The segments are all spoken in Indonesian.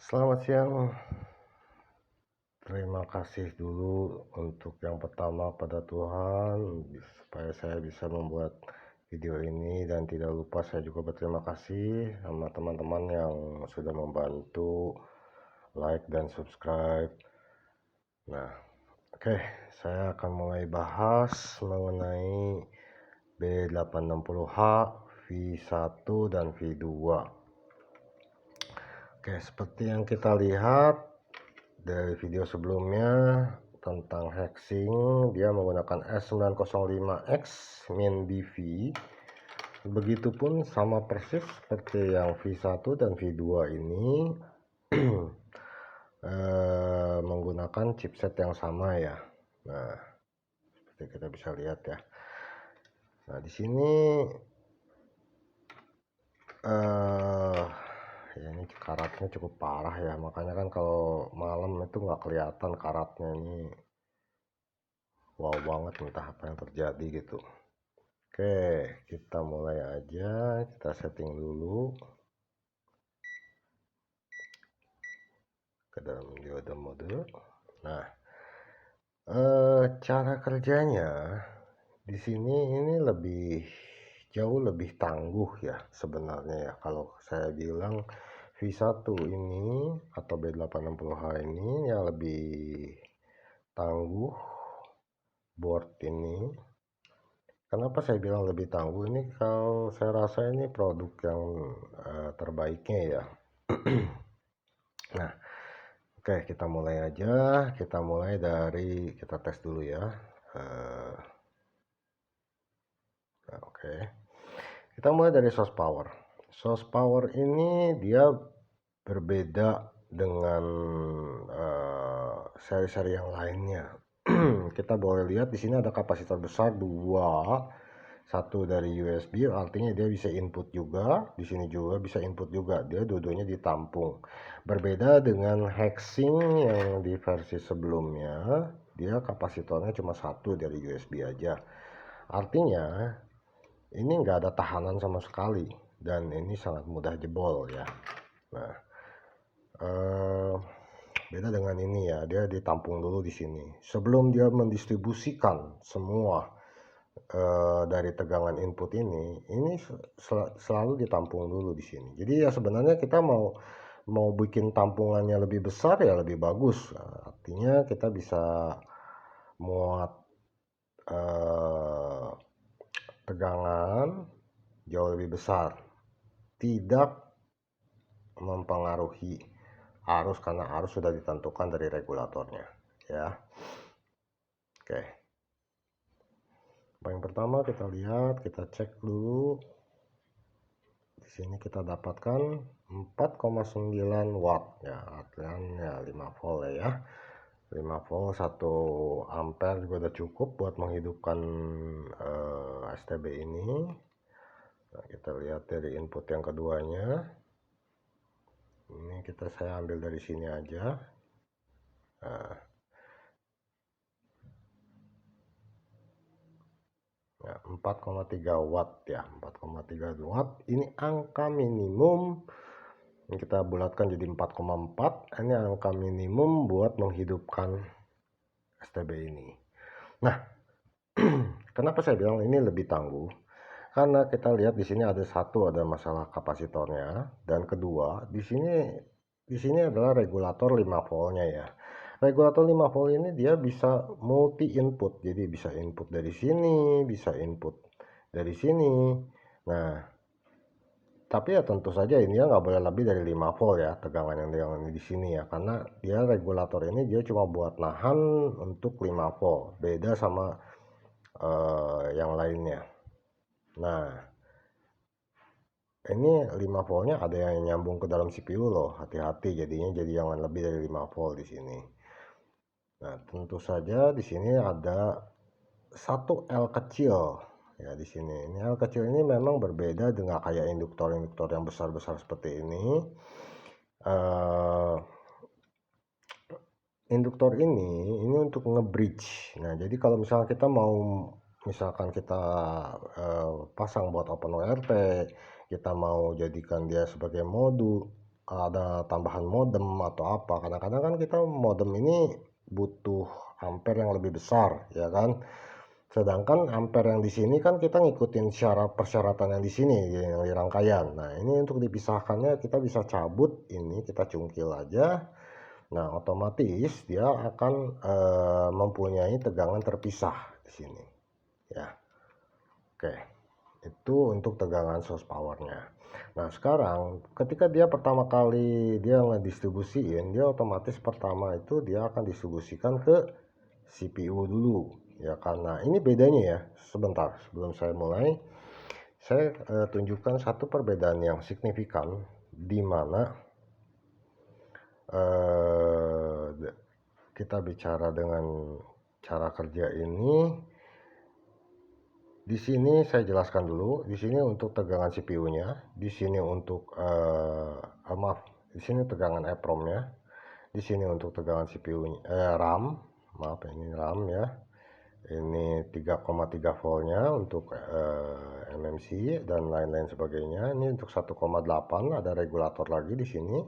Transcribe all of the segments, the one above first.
Selamat siang. Terima kasih dulu untuk yang pertama pada Tuhan supaya saya bisa membuat video ini, dan tidak lupa saya juga berterima kasih sama teman-teman yang sudah membantu like dan subscribe. Nah, oke, saya akan mulai bahas mengenai B860H V1 dan V2. Oke, seperti yang kita lihat dari video sebelumnya tentang hexing, dia menggunakan S905X min BV. Begitupun sama persis seperti yang V1 dan V2 ini menggunakan chipset yang sama ya. Nah, seperti kita bisa lihat ya. Nah, di sini ya ini karatnya cukup parah ya, makanya kan kalau malam itu nggak kelihatan karatnya. Ini wow banget, entah apa yang terjadi gitu. Oke, kita mulai aja. Kita setting dulu ke dalam diode mode. Nah, cara kerjanya di sini ini jauh lebih tangguh ya sebenarnya ya. Kalau saya bilang V1 ini atau B860H ini yang lebih tangguh board ini. Kenapa saya bilang lebih tangguh? Ini kalau saya rasa ini produk yang terbaiknya ya. Nah, oke, kita mulai aja. Kita mulai dari, kita tes dulu ya. Nah, oke, kita mulai dari source power. Source power ini dia berbeda dengan seri-seri yang lainnya. Kita boleh lihat di sini ada kapasitor besar dua, satu dari USB, artinya dia bisa input juga, di sini juga bisa input juga, dia dua-duanya ditampung. Berbeda dengan hexing yang di versi sebelumnya, dia kapasitornya cuma satu dari USB aja, artinya ini nggak ada tahanan sama sekali, dan ini sangat mudah jebol ya. Nah, beda dengan ini ya, dia ditampung dulu di sini sebelum dia mendistribusikan semua dari tegangan input ini selalu ditampung dulu di sini. Jadi ya sebenarnya kita mau bikin tampungannya lebih besar ya lebih bagus. Artinya kita bisa muat tegangan jauh lebih besar, tidak mempengaruhi arus karena arus sudah ditentukan dari regulatornya ya. Oke, yang pertama kita lihat, kita cek dulu. Di sini kita dapatkan 4,9 watt ya, artinya 5 volt ya. 5 volt 1 ampere juga udah cukup buat menghidupkan STB ini. Nah, kita lihat dari input yang keduanya. Ini saya ambil dari sini aja. Nah, 4,3 watt ya, 4,3 watt. Ini angka minimum, kita bulatkan jadi 4,4. Ini angka minimum buat menghidupkan STB ini. Nah, kenapa saya bilang ini lebih tangguh? Karena kita lihat di sini ada masalah kapasitornya, dan kedua di sini adalah regulator 5 voltnya ya. Regulator 5 volt ini dia bisa multi input, jadi bisa input dari sini, bisa input dari sini. Nah, tapi ya tentu saja ini ya nggak boleh lebih dari 5 volt ya tegangan yang di sini ya, karena dia regulator ini dia cuma buat nahan untuk 5 volt, beda sama yang lainnya. Nah, ini 5 voltnya ada yang nyambung ke dalam CPU loh, hati-hati jadinya, jadi jangan lebih dari 5 volt di sini. Nah, tentu saja di sini ada satu L kecil ya di sini. Ini L kecil ini memang berbeda dengan kayak induktor-induktor yang besar-besar seperti ini. Induktor ini untuk nge-bridge. Nah, jadi kalau misalnya kita mau, misalkan kita pasang buat open WRT, kita mau jadikan dia sebagai modul ada tambahan modem atau apa. Kadang-kadang kan kita modem ini butuh ampere yang lebih besar, ya kan. Sedangkan ampere yang di sini kan kita ngikutin syarat persyaratan yang di sini, yang di rangkaian. Nah, ini untuk dipisahkannya kita bisa cabut ini, kita cungkil aja. Nah, otomatis dia akan mempunyai tegangan terpisah di sini. Ya, oke. Itu untuk tegangan source powernya. Nah, sekarang ketika dia pertama kali dia ngedistribusiin, dia otomatis pertama itu dia akan distribusikan ke CPU dulu. Ya, karena ini bedanya ya. Sebentar, sebelum saya mulai, saya tunjukkan satu perbedaan yang signifikan di mana kita bicara dengan cara kerja ini. Di sini saya jelaskan dulu. Di sini untuk tegangan CPU-nya, di sini untuk maaf, di sini tegangan EEPROM-nya, di sini untuk tegangan CPU-nya, RAM, maaf ini RAM ya. Ini 3,3 voltnya untuk MMC dan lain-lain sebagainya. Ini untuk 1,8 ada regulator lagi di sini.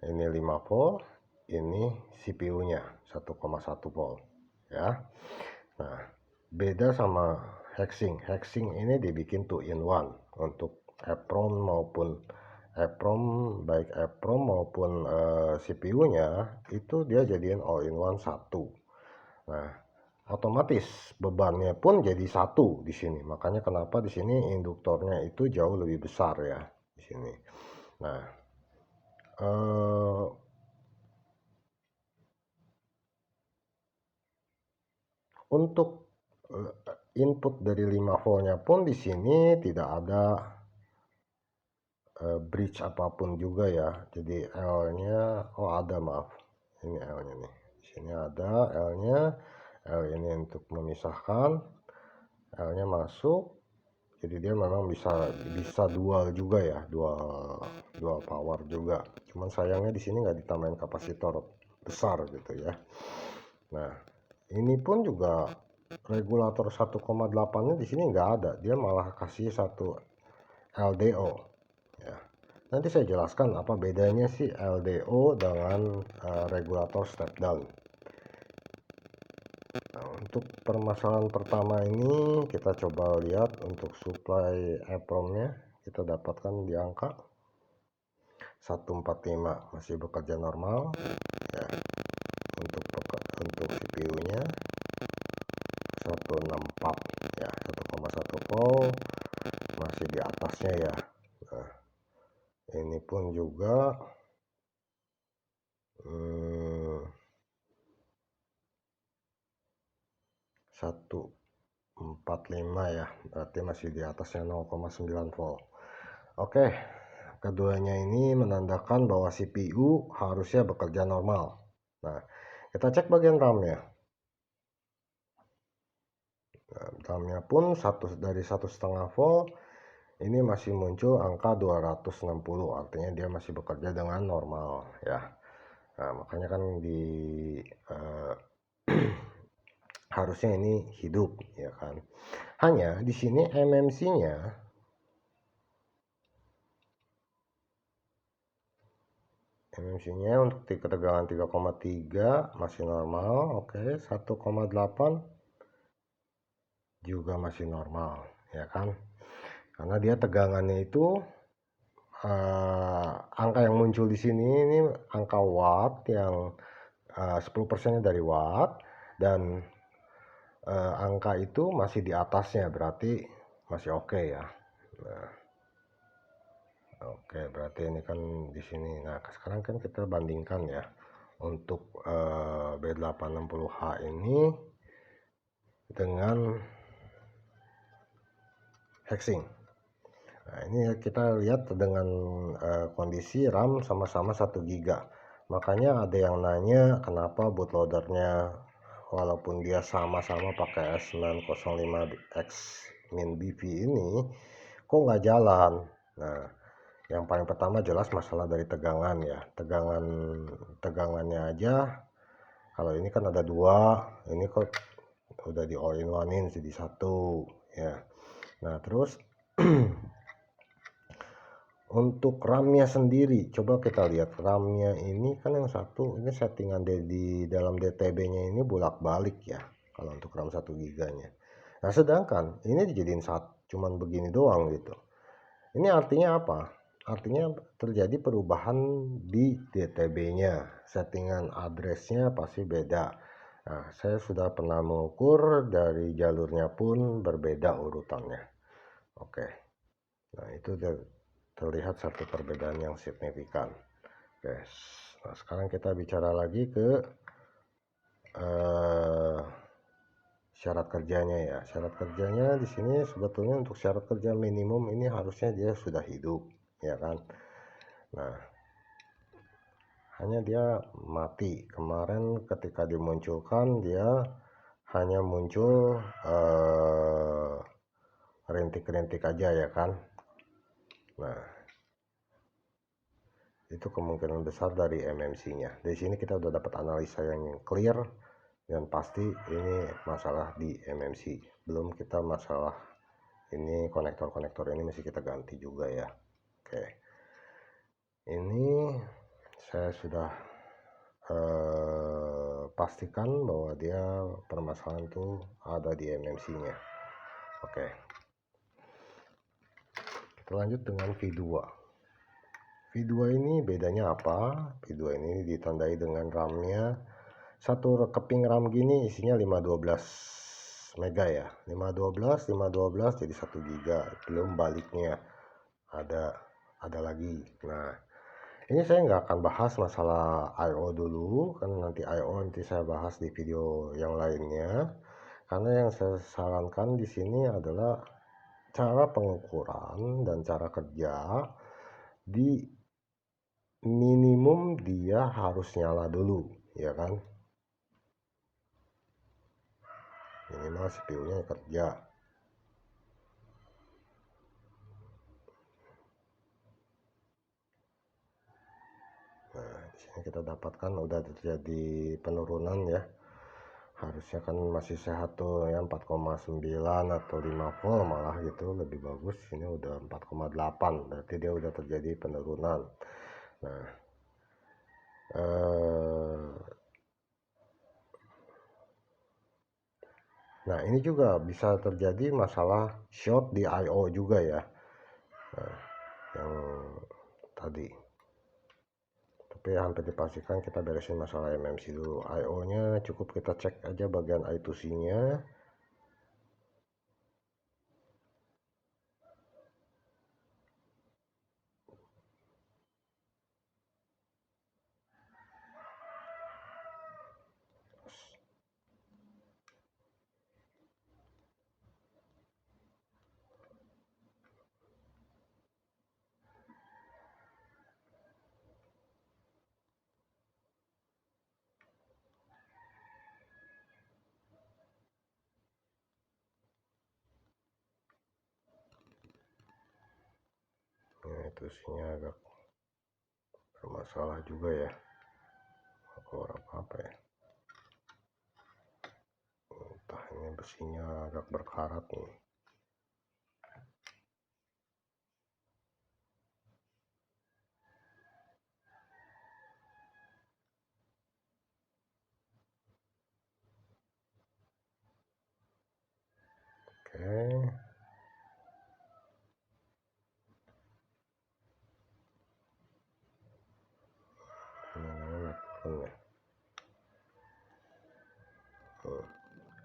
Ini 5 volt, ini CPU-nya 1,1 volt ya. Nah, beda sama hexing. Hexing ini dibikin 2 in 1 untuk EEPROM maupun baik EEPROM maupun CPU-nya itu dia jadiin all in one satu. Nah, otomatis bebannya pun jadi satu di sini. Makanya kenapa di sini induktornya itu jauh lebih besar ya di sini. Nah, untuk input dari 5 voltnya pun di sini tidak ada bridge apapun juga ya. Jadi L-nya ada, maaf. Ini L-nya nih. Di sini ada L-nya. L ini untuk memisahkan. L-nya masuk. Jadi dia memang bisa dual juga ya, dual power juga. Cuman sayangnya di sini nggak ditambahin kapasitor besar gitu ya. Nah, ini pun juga regulator 1,8-nya di sini nggak ada. Dia malah kasih satu LDO. Ya. Nanti saya jelaskan apa bedanya sih LDO dengan regulator step down. Nah, untuk permasalahan pertama ini kita coba lihat untuk supply EEPROM-nya kita dapatkan di angka 145 masih bekerja normal ya. Untuk CPU-nya 164 ya, 1,1 volt masih di atasnya ya. Nah, ini pun juga 145 ya, berarti masih di atasnya 0,9 volt. Oke, keduanya ini menandakan bahwa CPU harusnya bekerja normal. Nah, kita cek bagian RAM-nya. Nah, RAM-nya pun dari 1,5 volt ini masih muncul angka 260, artinya dia masih bekerja dengan normal ya. Nah, makanya kan harusnya ini hidup ya kan. Hanya di sini MMC-nya untuk ketegangan 3,3 masih normal. Oke, 1,8 juga masih normal ya kan. Karena dia tegangannya itu angka yang muncul di sini ini angka watt yang 10%-nya dari watt, dan angka itu masih di atasnya, berarti masih oke ya. Nah, oke, berarti ini kan di sini. Nah, sekarang kan kita bandingkan ya untuk B860H ini dengan hexing. Nah, ini kita lihat dengan kondisi RAM sama-sama 1 GB. Makanya ada yang nanya kenapa bootloadernya walaupun dia sama-sama pakai S905X min BV ini kok nggak jalan. Nah, yang paling pertama jelas masalah dari tegangan ya. Tegangannya aja, kalau ini kan ada 2, ini kok udah di all in one-in jadi 1 ya. Nah, terus Untuk RAM-nya sendiri, coba kita lihat RAM-nya ini kan yang satu ini settingan di dalam DTB-nya ini bolak-balik ya. Kalau untuk RAM 1 GB-nya. Nah, sedangkan ini dijadiin cuman begini doang gitu. Ini artinya apa? Artinya terjadi perubahan di DTB-nya. Settingan address-nya pasti beda. Nah, saya sudah pernah mengukur dari jalurnya pun berbeda urutannya. Oke. Nah, itu terlihat satu perbedaan yang signifikan. Oke. Nah, sekarang kita bicara lagi ke syarat kerjanya ya. Syarat kerjanya di sini sebetulnya untuk syarat kerja minimum ini harusnya dia sudah hidup, ya kan? Nah, hanya dia mati. Kemarin ketika dimunculkan dia hanya muncul rintik-rintik aja ya kan. Nah, itu kemungkinan besar dari MMC-nya. Di sini kita udah dapat analisa yang clear dan pasti ini masalah di MMC. Belum kita masalah ini konektor-konektor ini masih kita ganti juga ya. Oke. Ini saya sudah pastikan bahwa dia permasalahan itu ada di MMC-nya. Oke. Kita lanjut dengan V2. V2 ini bedanya apa? V2 ini ditandai dengan RAM-nya. Satu keping RAM gini isinya 512 mega ya. 512 jadi 1 giga. Belum baliknya. Ada lagi. Nah, ini saya nggak akan bahas masalah I/O dulu, kan nanti I/O nanti saya bahas di video yang lainnya. Karena yang saya sarankan di sini adalah cara pengukuran dan cara kerja di minimum dia harus nyala dulu, ya kan? Minimal CPU-nya kerja. Nah, di sini kita dapatkan udah terjadi penurunan ya. Harusnya kan masih sehat tuh ya, 4,9 atau 5 volt malah gitu lebih bagus. Ini udah 4,8, berarti dia udah terjadi penurunan. Nah, ini juga bisa terjadi masalah short di I/O juga ya. Nah, yang tadi. Tapi hampir dipastikan kita beresin masalah MMC dulu. I/O nya cukup kita cek aja bagian I2C nya. Nah, I2C-nya agak bermasalah juga ya. Keluar apa ya? Entah, ini besinya agak berkarat nih. Oke.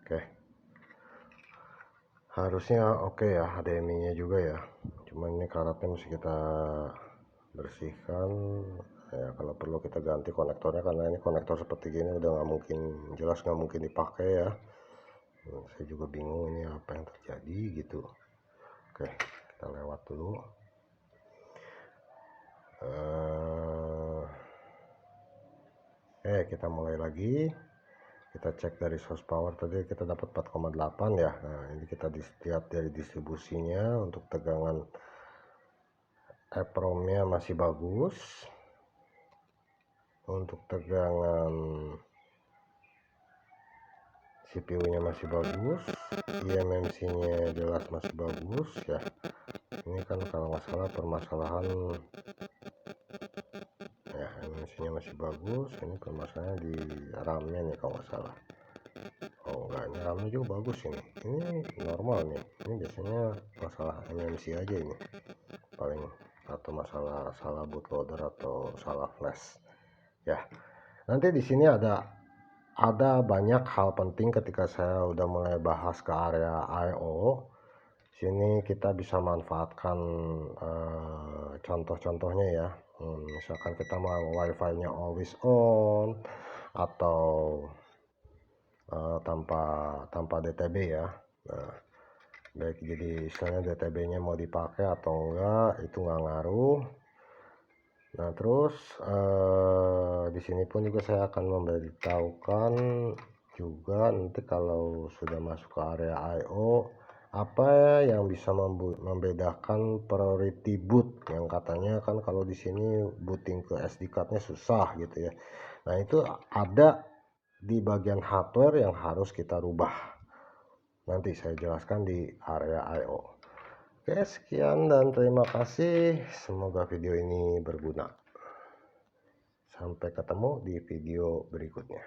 Oke, harusnya oke ya HDMI nya juga ya, cuman ini karatnya mesti kita bersihkan ya. Kalau perlu kita ganti konektornya karena ini konektor seperti gini udah nggak mungkin, jelas nggak mungkin dipakai ya. Saya juga bingung ini apa yang terjadi gitu. Oke, kita lewat dulu. Kita mulai lagi. Kita cek dari source power tadi kita dapat 4,8 ya. Nah, ini kita lihat dari distribusinya. Untuk tegangan EEPROM-nya masih bagus. Untuk tegangan CPU-nya masih bagus. eMMC-nya jelas masih bagus ya. Ini kan kalau nggak salah permasalahan ya, ini mesinnya masih bagus. Ini permasalahannya di RAM-nya nih kalau nggak salah. Oh enggak, ini RAM-nya juga bagus ini normal nih. Ini biasanya masalah MMC aja ini paling, atau masalah salah bootloader atau salah flash ya. Nanti di sini ada banyak hal penting ketika saya udah mulai bahas ke area I/O. Sini kita bisa manfaatkan contoh-contohnya ya. Misalkan kita mau wifi-nya always on atau tanpa DTB ya. Nah, baik, jadi istilahnya DTB-nya mau dipakai atau enggak itu nggak ngaruh. Nah, terus di sini pun juga saya akan memberitahukan juga nanti kalau sudah masuk ke area I/O apa yang bisa membedakan priority boot, yang katanya kan kalau di sini booting ke SD card-nya susah gitu ya. Nah, itu ada di bagian hardware yang harus kita rubah. Nanti saya jelaskan di area I/O. Oke, sekian dan terima kasih. Semoga video ini berguna. Sampai ketemu di video berikutnya.